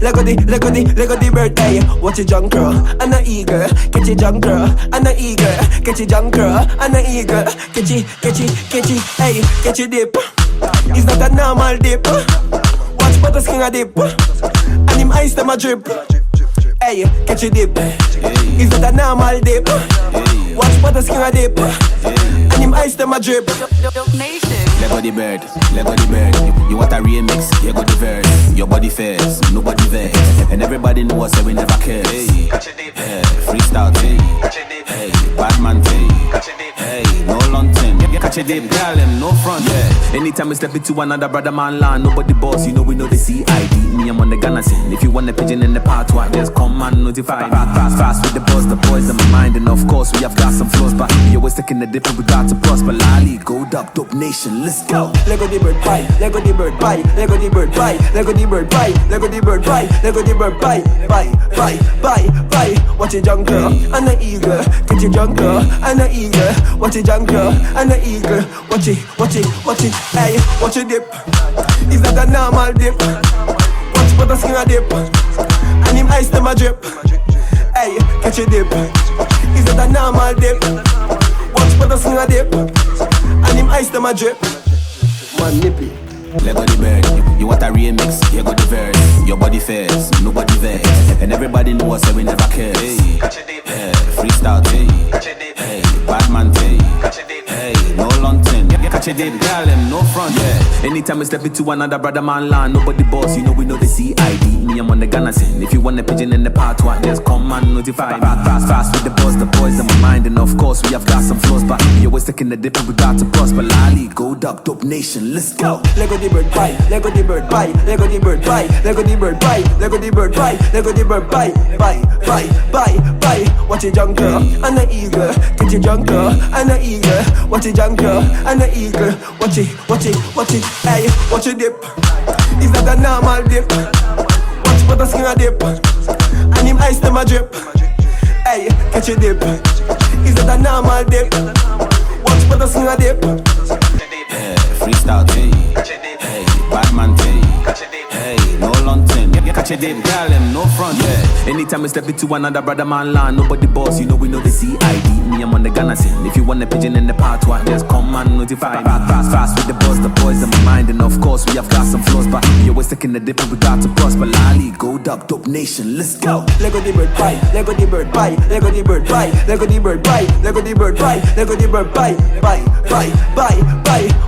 Lego the bird, hey. Watch a junk girl and a eagle. Catch a junk girl and a eagle. Catch a junk girl and a eagle. Catch it, hey. Catch a dip. It's not a normal dip. Watch butter skin a dip. And him ice them a drip. Hey, catch a dip. It's not a normal dip. Watch butter skin a dip. And him ice them a drip. Lego the bird, you want a remix, here go the verse. Your body fares, nobody vex. And everybody knows that we never care. Hey, freestyle thing. Hey, bad man thing. Hey, no long thing. Catch a dip, girl, them no front. Yeah. Anytime we step into another brother man land, nobody boss, you know we know the CID. Me, I'm on the Ghana scene. If you want a pigeon in the part, what? Just come and notify. Fast with the buzz, the boys in my mind. And of course, we have got some flaws, but we always taking the dip and we got to prosper. Lali, go up, DopeNation, let's go. Lego the bird pie, Lego the bird pie, Lego the bird pie, Lego the bird pie, Lego the bird pie, Lego the bird pie, pie. Watch a junk girl and a eagle. Catch a junk girl and a eagle. Watch a junk girl and a eagle. Watch it, hey, watch a dip. It's not a normal dip. Watch butter skin a dip. And him ice them a drip. Hey, catch a dip. It's not a normal dip. Watch butter skin a dip. And him ice them a drip. Man nippy. Lego the bird, you want a remix, here go the verse. Your body fares, nobody vex. And everybody knows that we never care. Hey, freestyle thing. Hey, bad man thing. Hey, no long thing. Catch a dip, girl, them no front. Yeah. Anytime we step into another brother man land, nobody boss, you know we know the CID. Me, I'm on the Ghana scene. If you want a pigeon in the part, what? Just come and notify. Fast with the buzz, the boys in my mind. And of course, we have got some flaws, but we always taking the dip and we got to prosper. Lali, go up, DopeNation, let's go. Lego the bird pie, Lego the bird pie, Lego the bird pie, Lego the bird pie, Lego the bird pie, Lego the bird pie. Watch a junk girl and a eagle. Catch a junk girl and a eagle. Watch a junk girl and a eagle. Watch it, hey, watch a dip. It's not a normal dip. Watch butter skin a dip. And him ice them a drip. Hey, catch a dip. It's not a normal dip. Watch butter skin a dip. Freestyle thing. Hey, bad man thing. Hey, no long thing. Catch a dip, girl, them no front. Yeah. Anytime we step into another brother man land, nobody boss, you know we know the CID. Me, I'm on the Ghana scene. If you want a pigeon in the part, what? Just come and notify. Fast with the buzz, the boys in my mind. And of course, we have got some flaws, but we always taking the dip and we got to prosper. Lali, go up, DopeNation, let's go. Lego the bird pie, Lego the bird pie, Lego the bird pie, Lego the bird pie, Lego the bird pie, Lego the bird pie.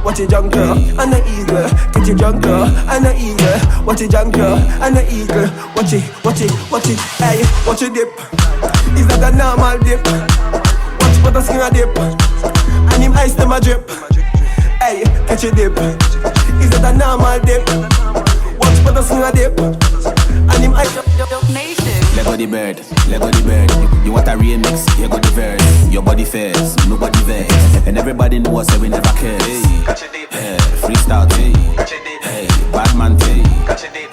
Watch a junk girl and a eagle. Catch a junk girl and a eagle. Watch a junk girl and a eagle. Watch it, hey, watch a dip. It's not a normal dip. Watch butter skin a dip. And him ice them a drip. Hey, catch a dip. It's not a normal dip. Watch butter skin a dip. And him ice DopeNation. Lego the bird, you want a remix, here go the verse. Your body fares, nobody vex. And everybody knows that we never care. Hey, freestyle thing. Hey, bad man thing.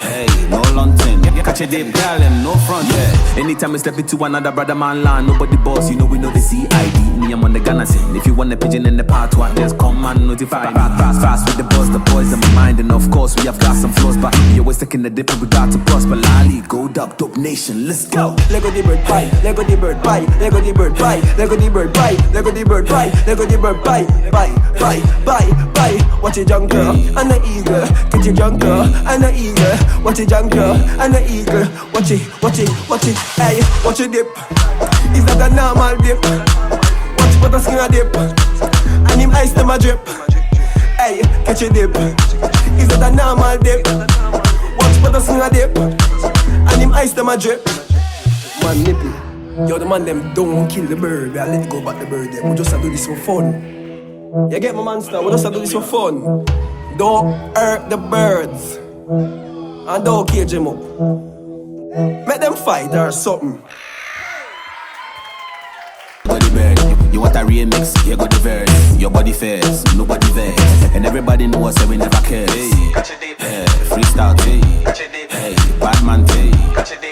Hey, no long thing. Catch a dip, girl, them no front. Yeah. Anytime we step into another brother man land, nobody boss, you know we know the CID. Me, I'm on the Ghana scene. If you want a pigeon in the part, what? Just come and notify. Fast with the buzz, the boys in my mind. And of course, we have got some flaws, but we always taking the dip and we got to prosper. Lali, go up, DopeNation, let's go. Lego the bird pie, Lego the bird pie, Lego the bird pie, Lego the bird pie, Lego the bird pie, Lego the bird pie. Watch a junk girl and a eagle. Catch a junk girl and a eagle. Watch a junk girl and a eagle. Watch it, hey, watch a dip. It's not a normal dip. Watch butter skin a dip. And him ice them a drip. Hey, catch a dip. It's not a normal dip. Watch butter skin a dip. And him ice them a drip. Man nippy. Yo, the man them don't kill the bird. I let go back the bird them. We just do this for fun. You get my monster? We just do this for fun. Don't hurt the birds. And don't cage them up. Make them fight or something. Body bird, you want a remix, here go the verse. Your body fares, nobody vex. And everybody knows that we never care. Hey, freestyle thing. Hey, bad man thing.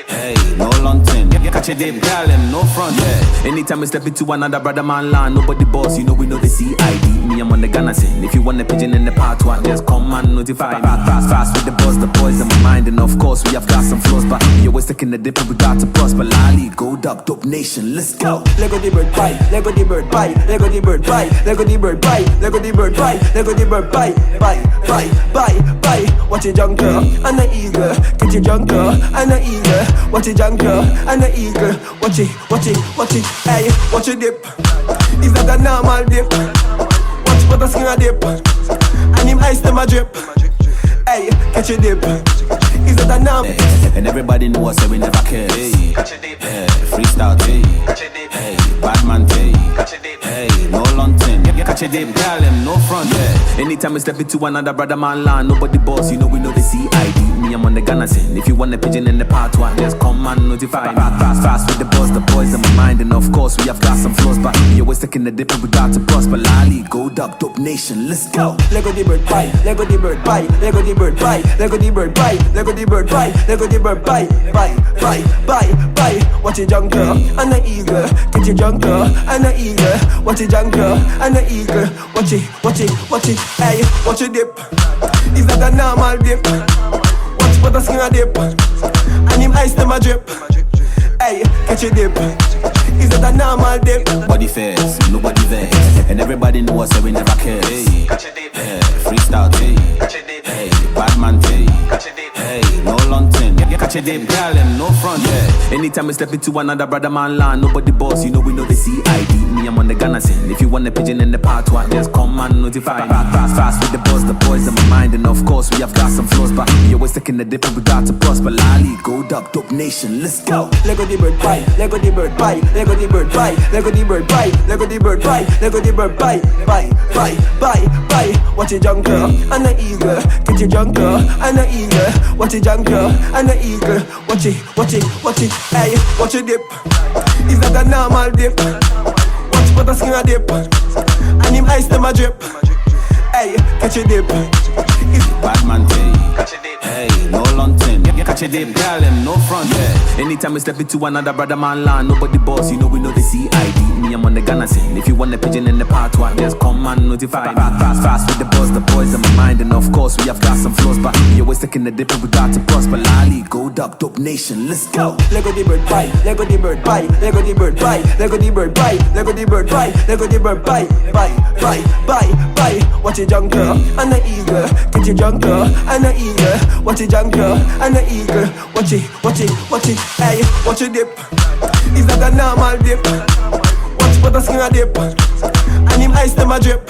Hey, no long thing. Catch catch a dip, girl, them no front. Yeah. Anytime we step into another brother man line, nobody boss, you know we know the CID. Me, I'm on the Ghana scene. If you want a pigeon in the part one, just come and notify. Fast with the boss, the boys in my mind, and of course we have got some flaws, but we always taking the dip and we got to prosper. Lali, go duck, DopeNation, let's go. Lego the bird bite, Lego the bird bite, Lego the bird bite, Lego the bird bite, Lego the bird bite, Lego the bird bite, bite. Watch it junk girl, and the eagle. Catch it junk girl, and the eagle. Watch it junk girl, and the eagle. Watch it, hey, watch it dip. Is that a normal dip? Watch what the skin a dip, and him ice them a drip. Hey, catch a dip. Is that a normal? And everybody knows that we never care. Hey, hey, freestyle, hey, hey, bad man, hey, no long thing. Catch a dip, girl, them no front. Yeah. Anytime we step into another brother man line, nobody boss, you know we know the CID. Me, I'm on the Ghana scene. If you want a pigeon in the part one, just come and notify. Fast with the boss, the boys in my mind, and of course we have got some flaws, but we always taking the dip and we got to prosper. Lali, go duck, DopeNation, let's go. Lego the bird bite, Lego the bird bite, Lego the bird bite, Lego the bird bite, Lego the bird bite, Lego the bird bite. Watch it junk girl, and the eagle. Catch it junk girl, and the eagle. Watch it junk girl, and the eagle. Watch it, hey, watch it dip. Is that a normal dip? Watch what the skin a dip, and him ice them a drip. Hey, catch a dip. Is that a normal dip? Body fairs, nobody vex, and everybody knows that we never care. Hey, hey, freestyle, hey, bad man, hey, no long thing. Catch a dip, girl, them no front. Yeah. Anytime we step into another brother man line, nobody boss, you know we know the CID. Me, I'm on the Ghana scene. If you want a pigeon in the part one, just come and notify. Fast with the boss, the boys in my mind, and of course we have got some flaws, but we always taking the dip and we got to prosper. Lali, go duck, DopeNation, let's go. Lego the bird bite, Lego the bird bite, Lego the bird bite, Lego the bird bite, Lego the bird bite, Lego the bird bite. Watch it junk girl, and the eagle. Catch it junk girl, and the eagle. Watch it junk girl, and the eagle. Watch it, hey, watch it dip. Is that a normal dip? Watch what the skin a dip, and him ice them a drip. Hey, catch a dip. Is bad man, hey, no long thing. Catch a dip, girl, them no front. Yeah. Anytime we step into another brother man line, nobody boss, you know we know the CID. Me, I'm on the Ghana scene. If you want a pigeon in the part one, just come and notify. Fast with the boss, the boys in my mind, and of course we have got some flaws, but we always taking the dip and we got to prosper. Lali, go duck, DopeNation, let's go. Lego the bird bite, Lego the bird bite, Lego the bird bite, Lego the bird bite, Lego the bird bite, Lego the bird bite. Watch it junk girl, and the eagle. Catch it junk girl, and the eagle. Watch it junk girl, and the eagle. Watch it, hey, watch it dip. Is that a normal dip? Watch what the skin a dip, and him ice them a drip.